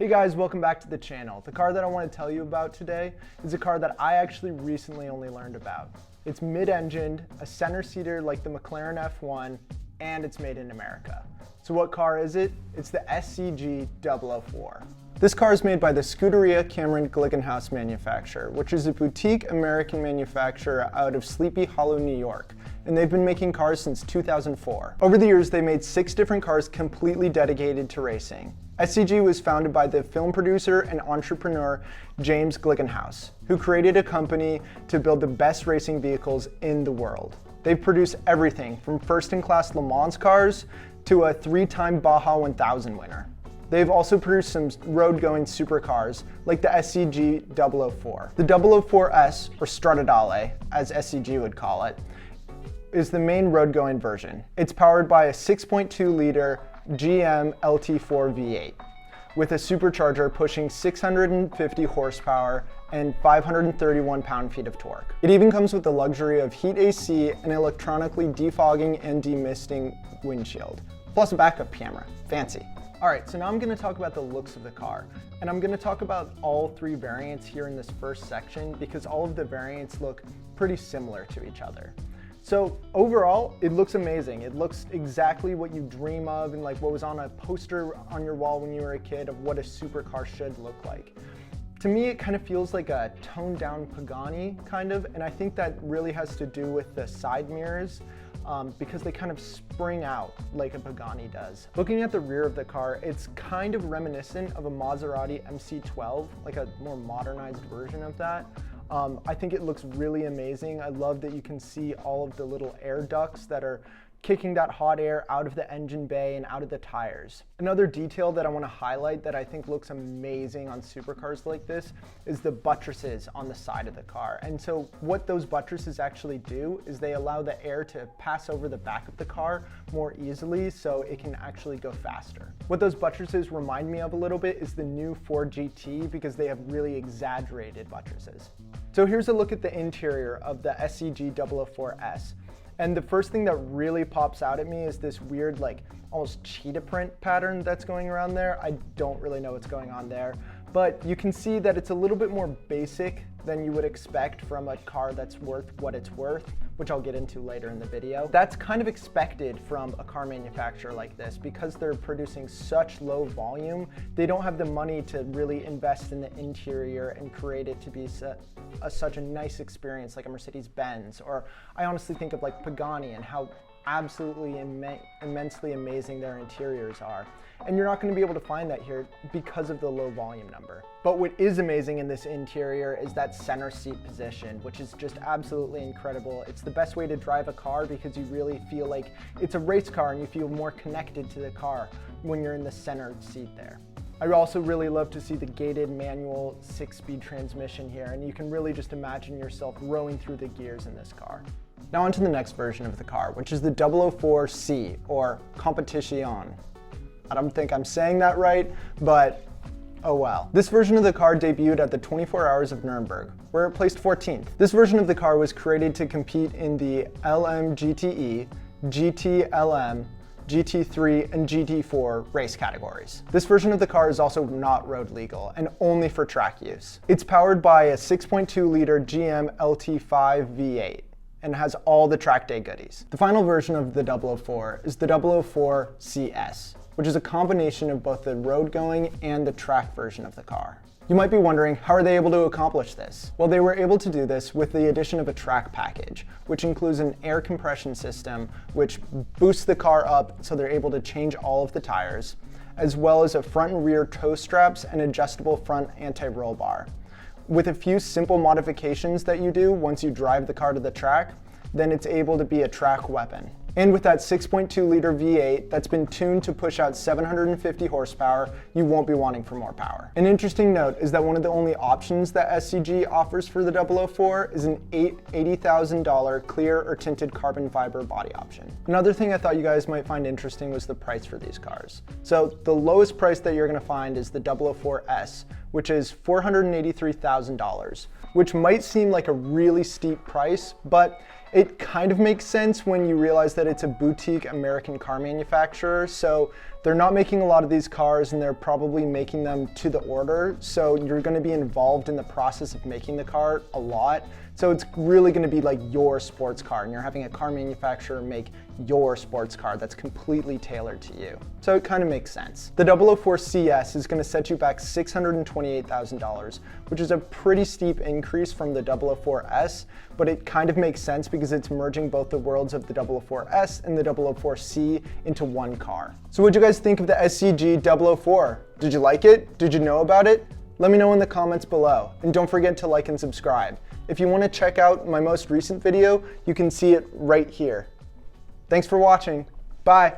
Hey guys, welcome back to the channel. The car that I want to tell you about today is a car that I actually recently only learned about. It's mid-engined, a center seater like the McLaren F1, and it's made in America. So what car is it? It's the SCG 004. This car is made by the Scuderia Cameron Glickenhaus manufacturer, which is a boutique American manufacturer out of Sleepy Hollow, New York. And they've been making cars since 2004. Over the years, they made 6 different cars completely dedicated to racing. SCG was founded by the film producer and entrepreneur James Glickenhaus, who created a company to build the best racing vehicles in the world. They've produced everything from first-in-class Le Mans cars to a 3-time Baja 1000 winner. They've also produced some road-going supercars like the SCG 004. The 004S, or Stradale, as SCG would call it, is the main road-going version. It's powered by a 6.2-liter GM LT4 V8 with a supercharger pushing 650 horsepower and 531 pound-feet of torque. It even comes with the luxury of heat AC and electronically defogging and demisting windshield, plus a backup camera. Fancy. Alright, so now I'm going to talk about the looks of the car, and I'm going to talk about all 3 variants here in this first section because all of the variants look pretty similar to each other. So overall, it looks amazing. It looks exactly what you dream of and like what was on a poster on your wall when you were a kid of what a supercar should look like. To me, it kind of feels like a toned down Pagani kind of, and I think that really has to do with the side mirrors because they kind of spring out like a Pagani does. Looking at the rear of the car, it's kind of reminiscent of a Maserati MC12, like a more modernized version of that. I think it looks really amazing. I love that you can see all of the little air ducts that are kicking that hot air out of the engine bay and out of the tires. Another detail that I want to highlight that I think looks amazing on supercars like this is the buttresses on the side of the car. And so what those buttresses actually do is they allow the air to pass over the back of the car more easily so it can actually go faster. What those buttresses remind me of a little bit is the new Ford GT because they have really exaggerated buttresses. So here's a look at the interior of the SCG 004S. And the first thing that really pops out at me is this weird, like, almost cheetah print pattern that's going around there. I don't really know what's going on there, but you can see that it's a little bit more basic than you would expect from a car that's worth what it's worth, which I'll get into later in the video. That's kind of expected from a car manufacturer like this because they're producing such low volume. They don't have the money to really invest in the interior and create it to be such a nice experience like a Mercedes-Benz, or I honestly think of like Pagani and how absolutely immensely amazing their interiors are. And you're not going to be able to find that here because of the low volume number. But what is amazing in this interior is that center seat position, which is just absolutely incredible. It's the best way to drive a car because you really feel like it's a race car and you feel more connected to the car when you're in the center seat there. I also really love to see the gated manual 6-speed transmission here, and you can really just imagine yourself rowing through the gears in this car. Now on to the next version of the car, which is the 004C, or Competition. I don't think I'm saying that right, but oh well. This version of the car debuted at the 24 Hours of Nuremberg, where it placed 14th. This version of the car was created to compete in the LMGTE, GTLM, GT3, and GT4 race categories. This version of the car is also not road legal and only for track use. It's powered by a 6.2-liter GM LT5 V8 and has all the track day goodies. The final version of the 004 is the 004 CS, which is a combination of both the road-going and the track version of the car. You might be wondering, how are they able to accomplish this? Well, they were able to do this with the addition of a track package, which includes an air compression system, which boosts the car up so they're able to change all of the tires, as well as a front and rear toe straps and adjustable front anti-roll bar. With a few simple modifications that you do once you drive the car to the track, then it's able to be a track weapon. And with that 6.2-liter V8 that's been tuned to push out 750 horsepower, you won't be wanting for more power. An interesting note is that one of the only options that SCG offers for the 004 is an $80,000 clear or tinted carbon fiber body option. Another thing I thought you guys might find interesting was the price for these cars. So the lowest price that you're going to find is the 004S, which is $483,000, which might seem like a really steep price, but it kind of makes sense when you realize that it's a boutique American car manufacturer, so They're not making a lot of these cars, and they're probably making them to the order, so you're going to be involved in the process of making the car a lot. So it's really going to be like your sports car, and you're having a car manufacturer make your sports car that's completely tailored to you. So it kind of makes sense. The 004 CS is going to set you back $628,000, which is a pretty steep increase from the 004S, but it kind of makes sense because it's merging both the worlds of the 004S and the 004C into one car. So what'd you guys think of the SCG 004? Did you like it? Did you know about it? Let me know in the comments below, and don't forget to like and subscribe. If you want to check out my most recent video, you can see it right here. Thanks for watching. Bye.